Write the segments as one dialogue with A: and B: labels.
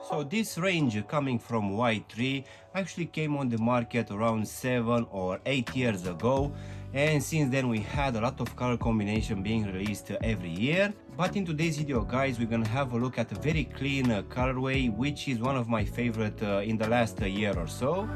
A: So this range coming from Y3 actually came on the market around 7 or 8 years ago, and since then we had a lot of color combination being released every year. But in today's video guys, we're gonna have a look at a very clean colorway, which is one of my favorite in the last year or so.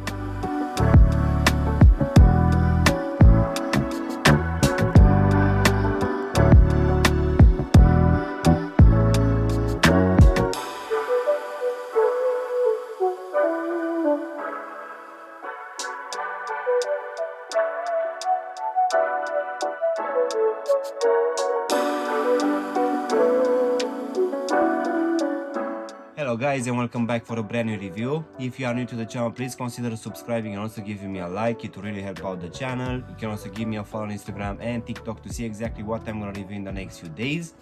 A: Hello guys, and welcome back for a brand new review. If you are new to the channel, please consider subscribing and also giving me a like. It will really help out the channel. You can also give me a follow on Instagram and TikTok to see exactly what I'm gonna review in the next few days.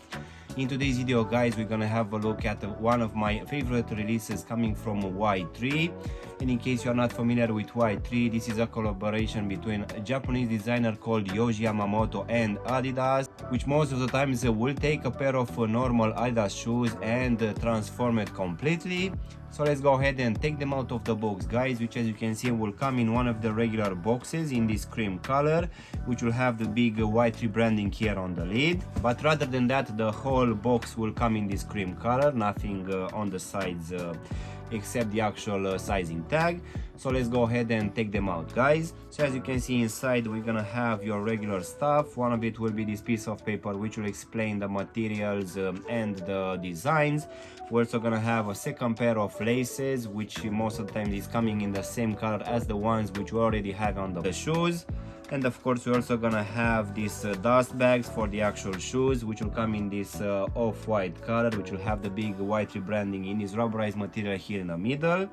A: In today's video guys, we're gonna have a look at one of my favorite releases coming from Y3. And in case you are not familiar with Y3, this is a collaboration between a Japanese designer called Yohji Yamamoto and Adidas, which most of the times will take a pair of normal Adidas shoes and transform it completely. So let's go ahead and take them out of the box guys, which as you can see will come in one of the regular boxes in this cream color, which will have the big Y3 branding here on the lid. But rather than that, the whole box will come in this cream color, nothing on the sides except the actual sizing tag. So let's go ahead and take them out guys. So as you can see inside, we're gonna have your regular stuff. One of it will be this piece of paper which will explain the materials and the designs. We're also gonna have a second pair of laces, which most of the time is coming in the same color as the ones which we already have on the shoes. And of course we're also gonna have these dust bags for the actual shoes, which will come in this off-white color, which will have the big Y3 branding in this rubberized material here in the middle.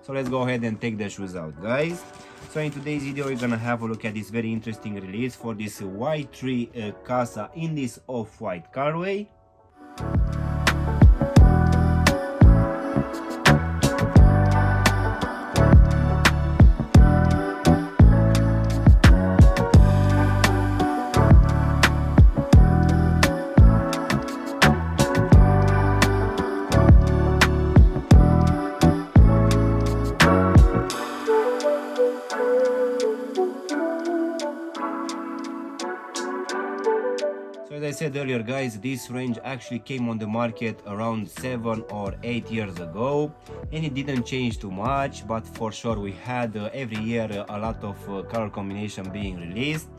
A: So let's go ahead and take the shoes out guys. So in today's video we're gonna have a look at this very interesting release for this Y3 Casa in this off-white colorway. As I said earlier guys, this range actually came on the market around 7 or 8 years ago, and it didn't change too much, but for sure we had every year a lot of color combination being released.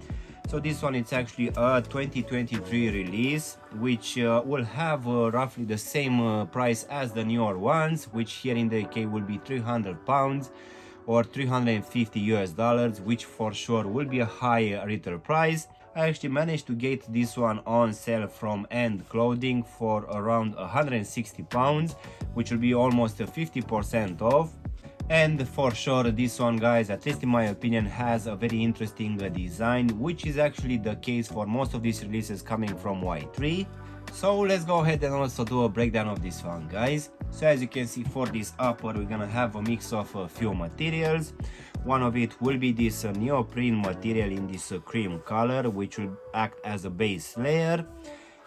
A: So this one, it's actually a 2023 release, which will have roughly the same price as the newer ones, which here in the UK will be £300 or $350 US, which for sure will be a high retail price. I actually managed to get this one on sale from End Clothing for around £160, which will be almost 50% off. And for sure this one guys, at least in my opinion, has a very interesting design, which is actually the case for most of these releases coming from Y3. So let's go ahead and also do a breakdown of this one guys. So as you can see, for this upper we're gonna have a mix of a few materials. One of it will be this neoprene material in this cream color, which will act as a base layer.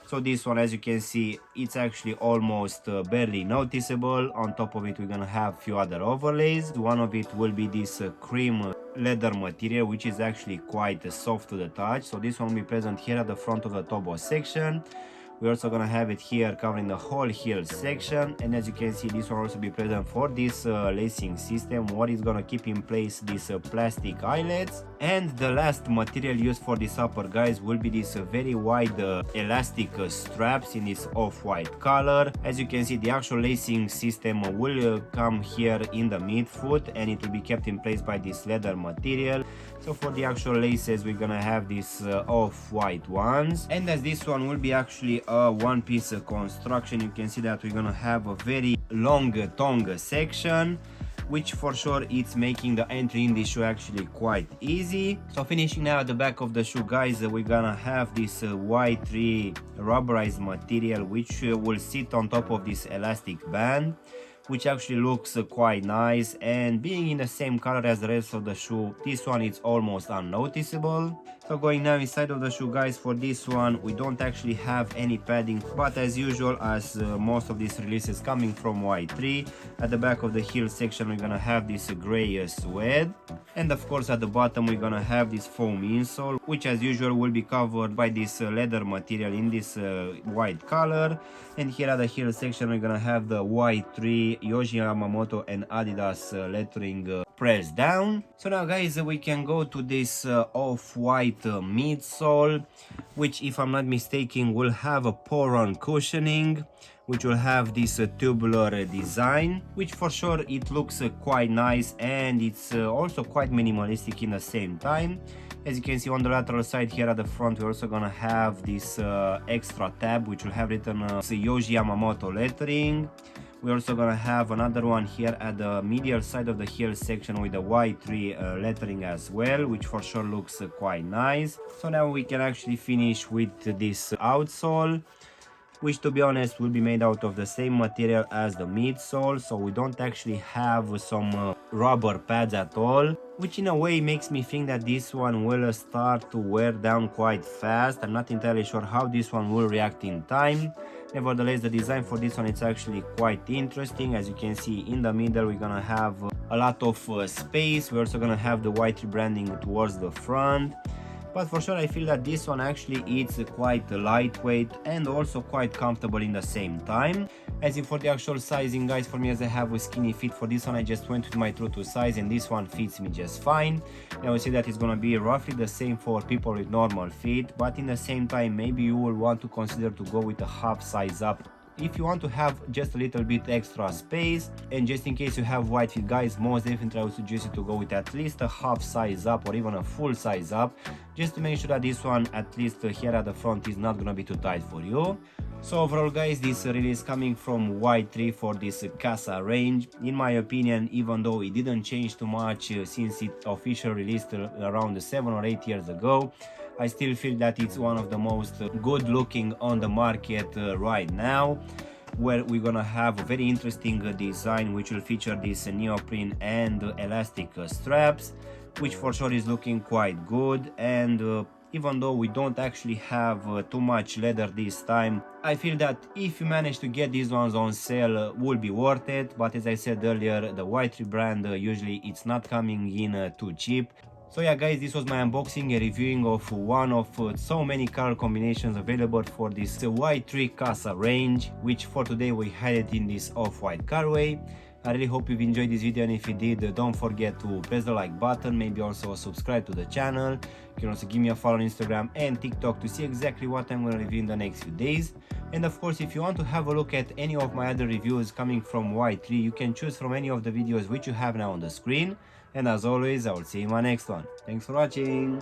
A: So this one, as you can see, it's actually almost barely noticeable. On top of it we're gonna have a few other overlays. One of it will be this cream leather material, which is actually quite soft to the touch. So this one will be present here at the front of the toe section. We're also gonna have it here covering the whole heel section, and as you can see, this will also be present for this lacing system, what is gonna keep in place these plastic eyelets. And the last material used for this upper guys will be this very wide elastic straps in this off-white color. As you can see, the actual lacing system will come here in the midfoot, and it will be kept in place by this leather material. So for the actual laces we're gonna have these off-white ones, and as this one will be actually a one-piece construction, you can see that we're gonna have a very long tongue section, which for sure it's making the entry in this shoe actually quite easy. So finishing now at the back of the shoe guys, we're gonna have this Y3 rubberized material, which will sit on top of this elastic band. which actually looks quite nice, and being in the same color as the rest of the shoe, this one is almost unnoticeable. So going now inside of the shoe, guys, for this one we don't actually have any padding, but as usual, as most of these releases coming from Y3, at the back of the heel section we're gonna have this gray suede, and of course at the bottom we're gonna have this foam insole, which as usual will be covered by this leather material in this white color. And here at the heel section we're gonna have the Y3, Yohji Yamamoto and Adidas lettering pressed down. So now guys, we can go to this off-white midsole, which if I'm not mistaken will have a pour-on cushioning, which will have this tubular design, which for sure it looks quite nice, and it's also quite minimalistic in the same time. As you can see on the lateral side here at the front, we're also gonna have this extra tab which will have written Yohji Yamamoto lettering. We're also gonna have another one here at the medial side of the heel section with the Y3 lettering as well, which for sure looks quite nice. So now we can actually finish with this outsole, which to be honest will be made out of the same material as the midsole, so we don't actually have some rubber pads at all, which in a way makes me think that this one will start to wear down quite fast. I'm not entirely sure how this one will react in time. Nevertheless, the design for this one is actually quite interesting. As you can see in the middle we're gonna have a lot of space. We're also gonna have the Y3 branding towards the front. But for sure I feel that this one actually is quite lightweight and also quite comfortable in the same time. As in for the actual sizing, guys, for me, as I have a skinny fit, for this one I just went with my true to size, and this one fits me just fine. I would say that it's gonna be roughly the same for people with normal feet, but in the same time maybe you will want to consider to go with a half size up if you want to have just a little bit extra space. And just in case you have wide feet, guys, most definitely I would suggest you to go with at least a half size up or even a full size up, just to make sure that this one, at least here at the front, is not gonna be too tight for you. So overall, guys, this release coming from Y3 for this Qasa range, in my opinion, even though it didn't change too much since it officially released around 7 or 8 years ago, I still feel that it's one of the most good looking on the market right now, where we're gonna have a very interesting design which will feature this neoprene and elastic straps, which for sure is looking quite good. And even though we don't actually have too much leather this time, I feel that if you manage to get these ones on sale, will be worth it. But as I said earlier, the Y3 brand usually it's not coming in too cheap. So yeah, guys, this was my unboxing and reviewing of one of so many color combinations available for this Y3 Casa range, which for today we had it in this off-white colorway. I really hope you've enjoyed this video, and if you did, don't forget to press the like button, maybe also subscribe to the channel. You can also give me a follow on Instagram and TikTok to see exactly what I'm going to review in the next few days. And of course, if you want to have a look at any of my other reviews coming from Y3, you can choose from any of the videos which you have now on the screen. And as always, I will see you in my next one. Thanks for watching.